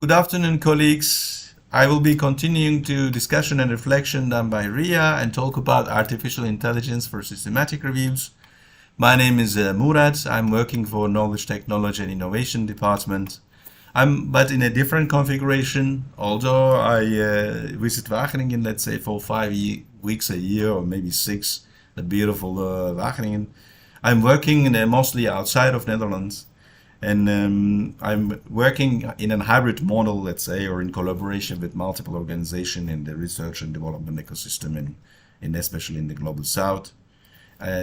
Good afternoon, colleagues. I will be continuing to discussion and reflection done by Ria and talk about artificial intelligence for systematic reviews. My name is Murat. I'm working for Knowledge, Technology and Innovation Department. But in a different configuration, although I visit Wageningen, let's say for 5 weeks a year or maybe 6, the beautiful Wageningen. I'm working mostly outside of Netherlands. And I'm working in a hybrid model, let's say, or in collaboration with multiple organizations in the research and development ecosystem, especially in the global south.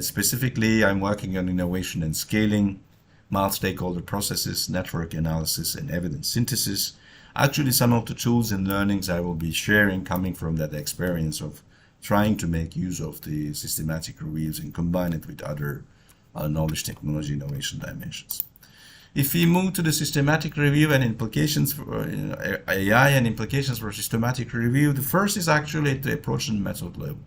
Specifically, I'm working on innovation and scaling, multi-stakeholder processes, network analysis, and evidence synthesis. Actually, some of the tools and learnings I will be sharing coming from that experience of trying to make use of the systematic reviews and combine it with other knowledge, technology, innovation dimensions. If we move to the systematic review and implications for AI and implications for systematic review, the first is actually at the approach and method level.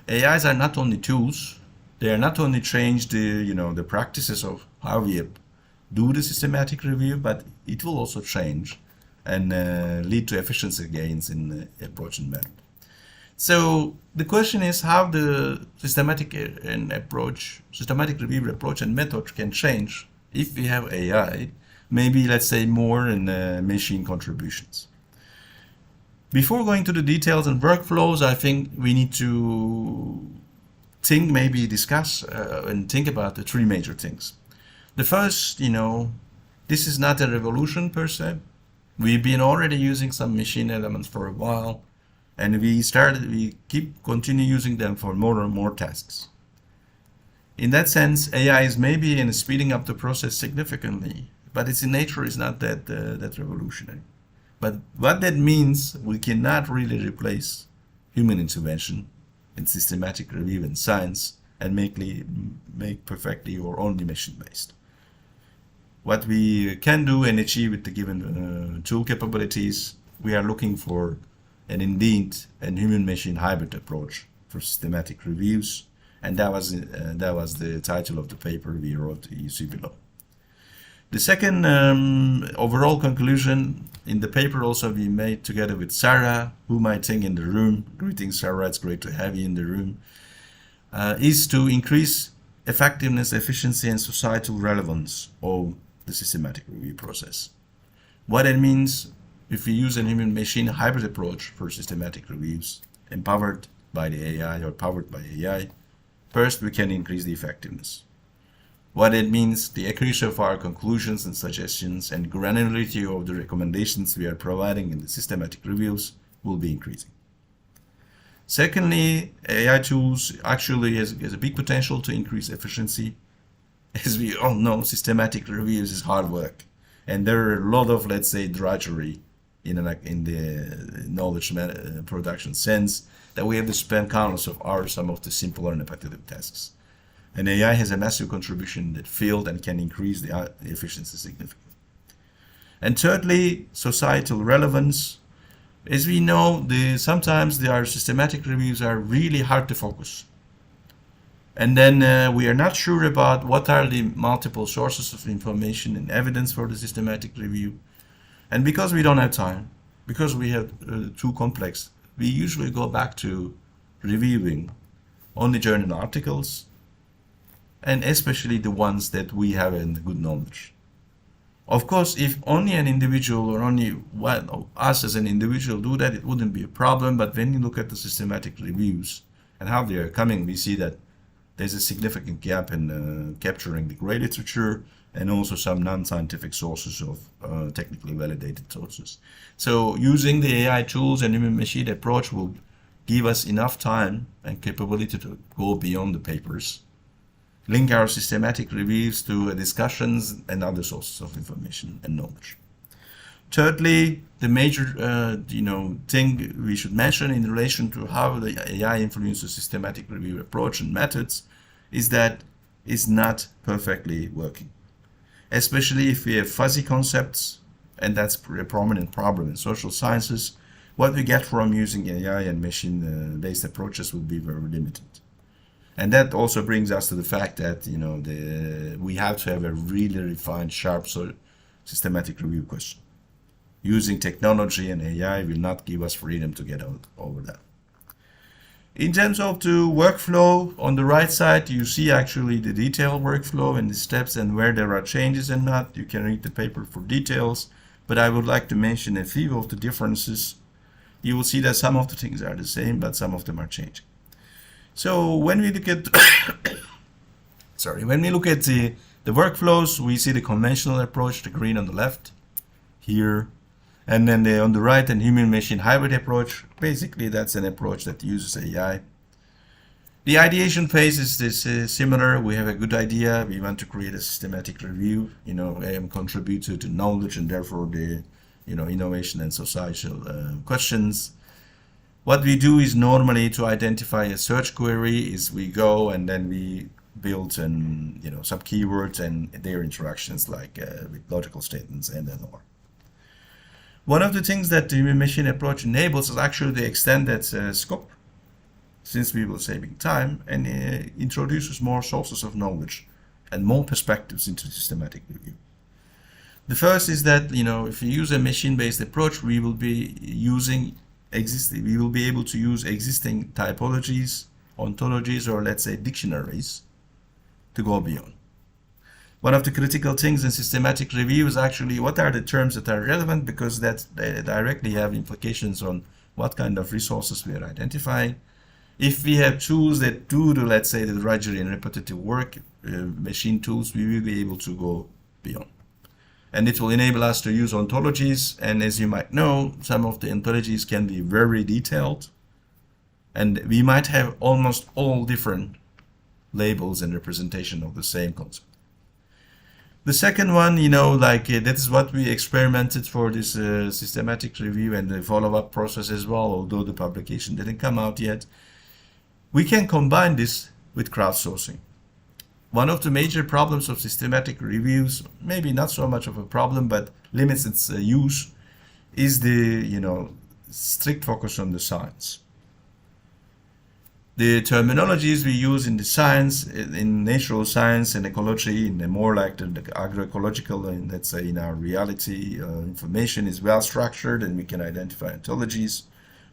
AIs are not only tools; they are not only change the practices of how we do the systematic review, but it will also change and lead to efficiency gains in the approach and method. So the question is how the systematic review approach and method can change if we have AI, maybe let's say more in machine contributions. Before going to the details and workflows, I think we need to discuss and think about the three major things. The first, this is not a revolution per se. We've been already using some machine elements for a while, and we continue using them for more and more tasks. In that sense, AI is maybe in speeding up the process significantly, but its nature is not that revolutionary. But what that means, we cannot really replace human intervention in systematic review and science and make perfectly or only machine-based. What we can do and achieve with the given tool capabilities, we are looking for an indeed human-machine hybrid approach for systematic reviews. And that was the title of the paper we wrote, you see below. The second overall conclusion in the paper also we made together with Sarah, whom I think in the room, greetings Sarah, it's great to have you in the room, is to increase effectiveness, efficiency and societal relevance of the systematic review process. What it means if we use a human-machine hybrid approach for systematic reviews, empowered by the AI or powered by AI, first, we can increase the effectiveness. What it means, the accuracy of our conclusions and suggestions and granularity of the recommendations we are providing in the systematic reviews will be increasing. Secondly, AI tools actually has a big potential to increase efficiency. As we all know, systematic reviews is hard work. And there are a lot of, let's say, drudgery in the knowledge production sense, that we have to spend countless of hours some of the simpler and repetitive tasks. And AI has a massive contribution in that field and can increase the efficiency significantly. And thirdly, societal relevance. As we know, sometimes our systematic reviews are really hard to focus. And then we are not sure about what are the multiple sources of information and evidence for the systematic review. And because we don't have time, because we have too complex, we usually go back to reviewing only journal articles, and especially the ones that we have in good knowledge. Of course, if only an individual or only one of us as an individual do that, it wouldn't be a problem. But when you look at the systematic reviews and how they are coming, we see that there's a significant gap in capturing the great literature and also some non-scientific sources of technically validated sources. So using the AI tools and human-machine approach will give us enough time and capability to go beyond the papers, link our systematic reviews to discussions and other sources of information and knowledge. Thirdly, the major thing we should mention in relation to how the AI influences systematic review approach and methods is that it's not perfectly working. Especially if we have fuzzy concepts, and that's a prominent problem in social sciences, what we get from using AI and machine-based approaches will be very limited. And that also brings us to the fact that we have to have a really refined, sharp, systematic review question. Using technology and AI will not give us freedom to get out over that. In terms of the workflow, on the right side, you see actually the detailed workflow and the steps and where there are changes and not. You can read the paper for details, but I would like to mention a few of the differences. You will see that some of the things are the same, but some of them are changing. So when we look at when we look at the workflows, we see the conventional approach, the green on the left here, and then on the right, an human-machine hybrid approach. Basically, that's an approach that uses AI. The ideation phase is this similar. We have a good idea. We want to create a systematic review, contribute to knowledge and therefore the innovation and societal questions. What we do is normally to identify a search query is we go and then we build some keywords and their interactions like with logical statements and then more. One of the things that the human-machine approach enables is actually to extend that scope, since we will saving time, and introduces more sources of knowledge and more perspectives into systematic review. The first is that if you use a machine-based approach, we will be able to use existing typologies, ontologies, or let's say dictionaries to go beyond. One of the critical things in systematic review is actually what are the terms that are relevant, because they directly have implications on what kind of resources we are identifying. If we have tools that do let's say the drudgery and repetitive work, machine tools, we will be able to go beyond. And it will enable us to use ontologies, and as you might know, some of the ontologies can be very detailed, and we might have almost all different labels and representation of the same concept. The second one, that is what we experimented for this systematic review and the follow-up process as well, although the publication didn't come out yet. We can combine this with crowdsourcing. One of the major problems of systematic reviews, maybe not so much of a problem, but limits its use, is the strict focus on the science. The terminologies we use in the science, in natural science and ecology, in the more like the agroecological, and let's say in our reality, information is well structured and we can identify ontologies,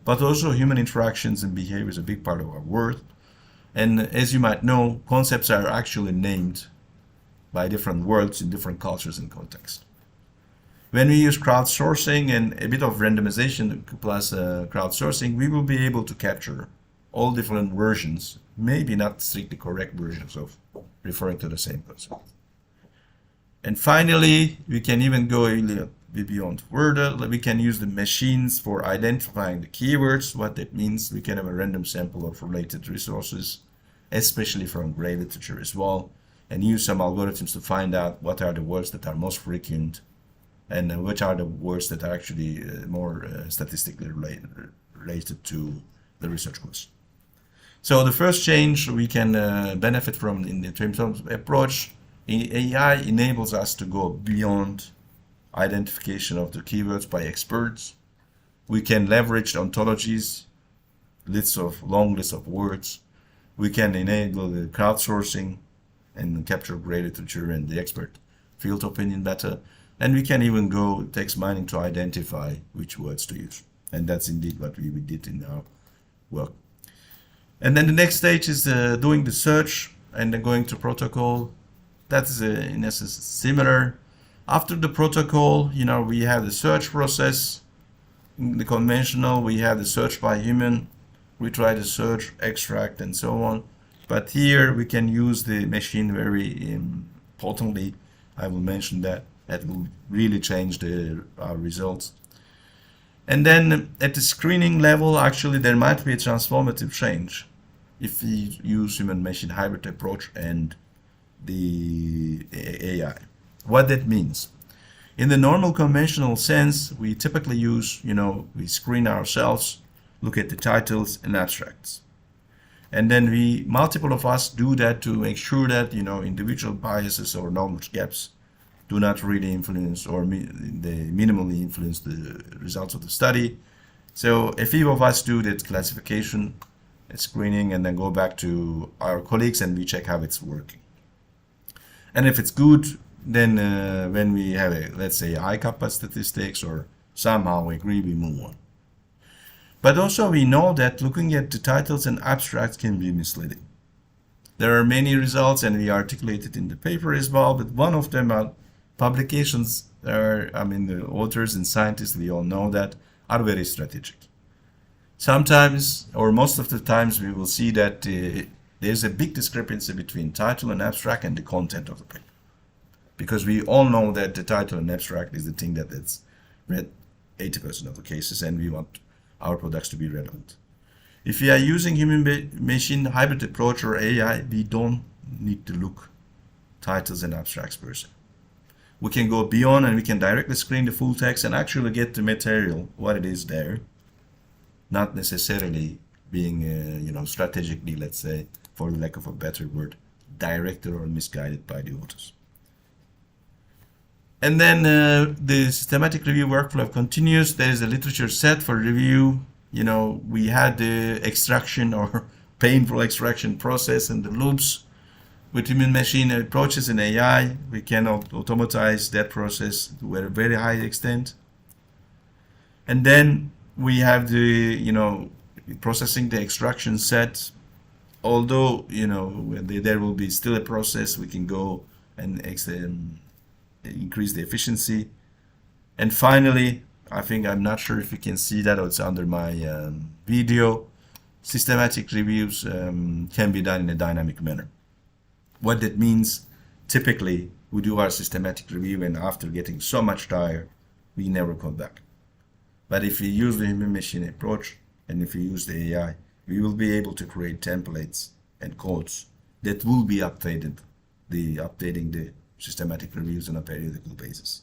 but also human interactions and behavior is a big part of our world. And as you might know, concepts are actually named by different words in different cultures and contexts. When we use crowdsourcing and a bit of randomization plus crowdsourcing, we will be able to capture all different versions, maybe not strictly correct versions of referring to the same concept. And finally, we can even go beyond further. We can use the machines for identifying the keywords. What that means, we can have a random sample of related resources, especially from gray literature as well, and use some algorithms to find out what are the words that are most frequent and which are the words that are actually more statistically related to the research question. So the first change we can benefit from in the terms of approach, AI enables us to go beyond identification of the keywords by experts. We can leverage ontologies, long lists of words. We can enable the crowdsourcing and capture gray literature and the expert field opinion better. And we can even go text mining to identify which words to use. And that's indeed what we did in our work. And then the next stage is doing the search and then going to protocol. That's in essence similar. After the protocol, we have the search process. In the conventional, we have the search by human. We try to search, extract, and so on. But here we can use the machine very potently. I will mention that. That will really change our results. And then at the screening level, actually, there might be a transformative change if we use human-machine hybrid approach and the AI. What that means. In the normal conventional sense, we typically use, we screen ourselves, look at the titles and abstracts. And then multiple of us do that to make sure that, individual biases or knowledge gaps do not really influence or they minimally influence the results of the study. So a few of us do that classification, screening, and then go back to our colleagues and we check how it's working. And if it's good, then when we have let's say high kappa statistics or somehow agree, we move on. But also we know that looking at the titles and abstracts can be misleading. There are many results, and we articulate it in the paper as well, but one of them are publications are, I mean, the authors and scientists, we all know that, are very strategic. Sometimes, or most of the times, we will see that there's a big discrepancy between title and abstract and the content of the paper. Because we all know that the title and abstract is the thing that is read 80% of the cases, and we want our products to be relevant. If we are using human-machine hybrid approach or AI, we don't need to look titles and abstracts per se. We can go beyond and we can directly screen the full text and actually get the material, what it is there, not necessarily being, strategically, let's say, for the lack of a better word, directed or misguided by the authors. And then the systematic review workflow continues. There is a literature set for review. We had the extraction or painful extraction process and the loops. With human-machine approaches in AI, we can automatize that process to a very high extent. And then we have the, processing the extraction set. Although, there will be still a process, we can go and increase the efficiency. And finally, I'm not sure if you can see that, or it's under my video, systematic reviews can be done in a dynamic manner. What that means, typically, we do our systematic review, and after getting so much tired, we never come back. But if we use the human-machine approach, and if we use the AI, we will be able to create templates and codes that will be updating the systematic reviews on a periodical basis.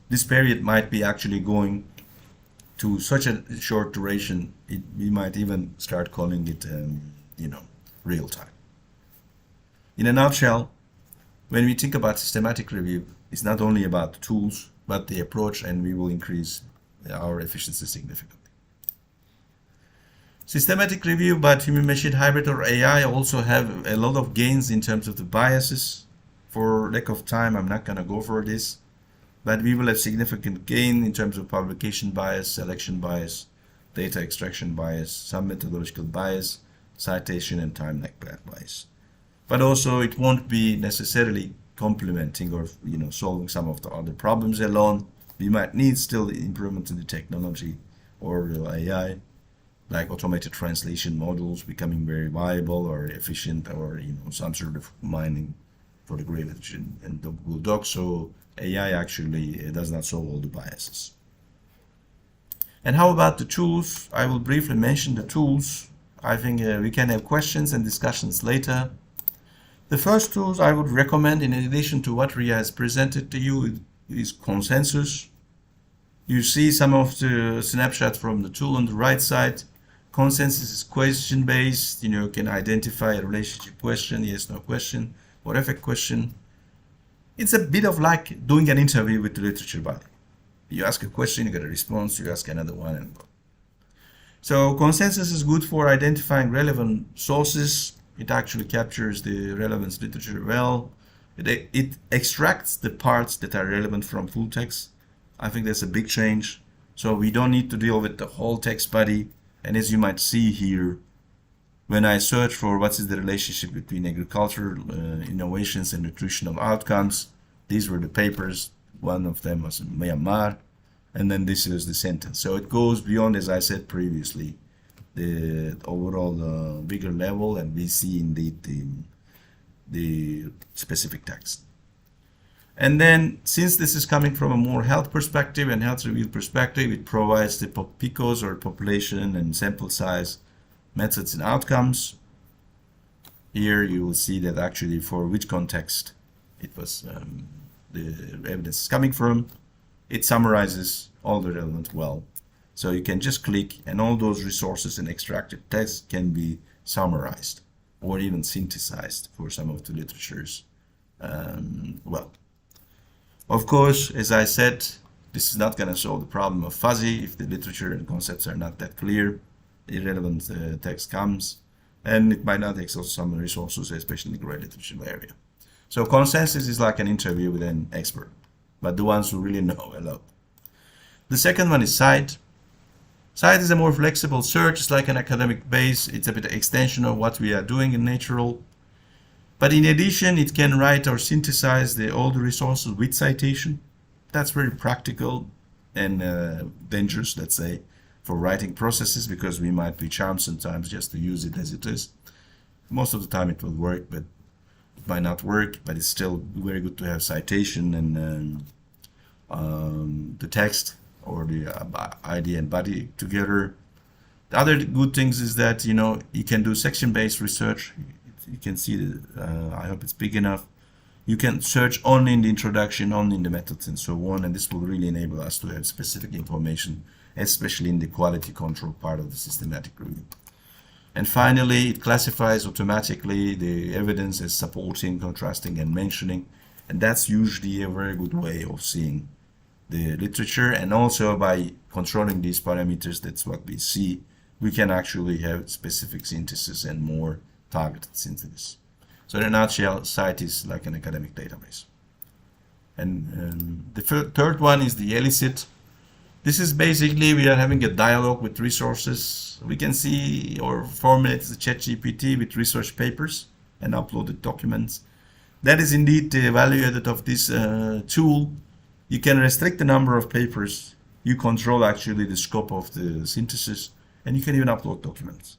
This period might be actually going to such a short duration, we might even start calling it, real time. In a nutshell, when we think about systematic review, it's not only about the tools, but the approach, and we will increase our efficiency significantly. Systematic review, but human-machine hybrid or AI also have a lot of gains in terms of the biases. For lack of time, I'm not going to go for this, but we will have significant gain in terms of publication bias, selection bias, data extraction bias, some methodological bias, citation and time lag bias. But also it won't be necessarily complementing or solving some of the other problems alone. We might need still improvement in the technology or AI, like automated translation models becoming very viable or efficient, or some sort of mining for the gray literature and the Google Docs. So AI actually does not solve all the biases. And how about the tools? I will briefly mention the tools. I think we can have questions and discussions later. The first tools I would recommend, in addition to what Ria has presented to you, is Consensus. You see some of the snapshots from the tool on the right side. Consensus is question-based. You can identify a relationship question, yes, no question, whatever question. It's a bit of like doing an interview with the literature body. You ask a question, you get a response, you ask another one, and go. So Consensus is good for identifying relevant sources. It actually captures the relevance literature well. It extracts the parts that are relevant from full text. I think that's a big change. So we don't need to deal with the whole text body. And as you might see here, when I search for what is the relationship between agricultural innovations and nutritional outcomes, these were the papers. One of them was in Myanmar, and then this is the sentence. So it goes beyond, as I said previously, the overall bigger level, and we see indeed the specific text. And then, since this is coming from a more health perspective and health review perspective, it provides the PICOs, or population and sample size methods and outcomes. Here you will see that actually for which context it was the evidence is coming from. It summarizes all the relevant well. So you can just click, and all those resources and extracted text can be summarized or even synthesized for some of the literatures well. Of course, as I said, this is not going to solve the problem of fuzzy if the literature and concepts are not that clear. Irrelevant text comes, and it might not access some resources, especially in the gray literature area. So Consensus is like an interview with an expert, but the ones who really know a lot The second one is Cite. Cite is a more flexible search. It's like an academic base. It's a bit of extension of what we are doing in Natural. But in addition, it can write or synthesize all the resources with citation. That's very practical and dangerous, let's say, for writing processes, because we might be charmed sometimes just to use it as it is. Most of the time it will work, but it might not work, but it's still very good to have citation and the text or the ID and body together. The other good things is that, you know, you can do section-based research. You can see the, I hope it's big enough. You can search only in the introduction, only in the methods and so on, and this will really enable us to have specific information, especially in the quality control part of the systematic review. And finally, it classifies automatically the evidence as supporting, contrasting, and mentioning, and that's usually a very good way of seeing the literature. And also by controlling these parameters, that's what we see, we can actually have specific synthesis and more targeted synthesis. So in a nutshell, Cite is like an academic database. And the third one is the Elicit. This is basically, we are having a dialogue with resources. We can see or formulate the ChatGPT with research papers and uploaded documents. That is indeed the value added of this tool. You can restrict the number of papers. You control actually the scope of the synthesis, and you can even upload documents.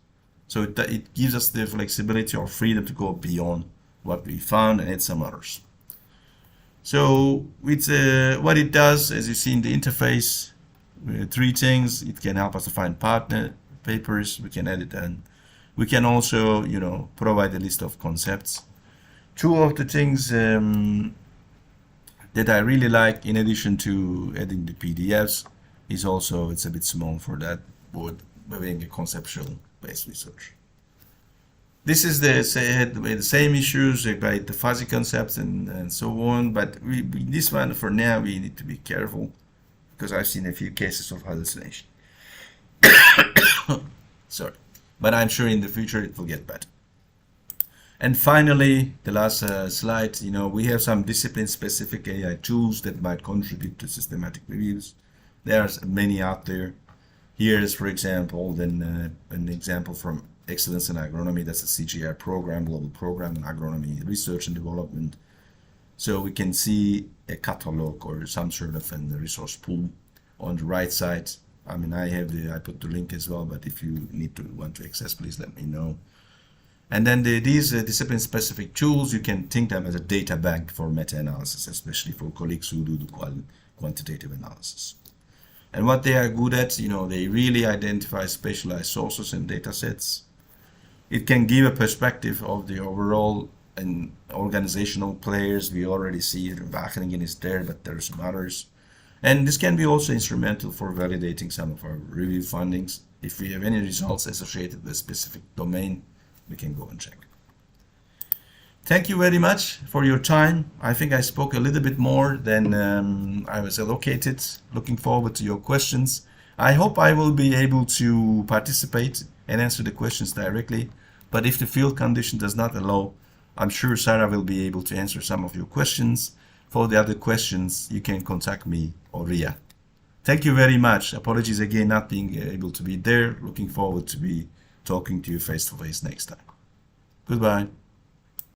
So it gives us the flexibility or freedom to go beyond what we found and add some others. So with what it does, as you see in the interface, three things. It can help us to find partner papers. We can edit, and we can also, you know, provide a list of concepts. Two of the things that I really like, in addition to adding the PDFs, is also, it's a bit small for that, but having a conceptual based research. This is the same issues about the fuzzy concepts and so on, but this one for now we need to be careful, because I've seen a few cases of hallucination. Sorry, but I'm sure in the future it will get better. And finally, the last slide, you know, we have some discipline-specific AI tools that might contribute to systematic reviews. There's many out there. Here is, for example, then an example from Excellence in Agronomy. That's a CGI program, global program in agronomy research and development. So we can see a catalog or some sort of a resource pool on the right side. I mean, I put the link as well, but if you want to access, please let me know. And then these discipline-specific tools, you can think them as a data bank for meta-analysis, especially for colleagues who do the quantitative analysis. And what they are good at, you know, they really identify specialized sources and data sets. It can give a perspective of the overall and organizational players. We already see it, Wageningen is there, but there are some others. And this can be also instrumental for validating some of our review findings. If we have any results associated with a specific domain, we can go and check. Thank you very much for your time. I think I spoke a little bit more than I was allocated. Looking forward to your questions. I hope I will be able to participate and answer the questions directly, but if the field condition does not allow, I'm sure Sarah will be able to answer some of your questions. For the other questions, you can contact me or Ria. Thank you very much. Apologies again not being able to be there. Looking forward to be talking to you face to face next time. Goodbye.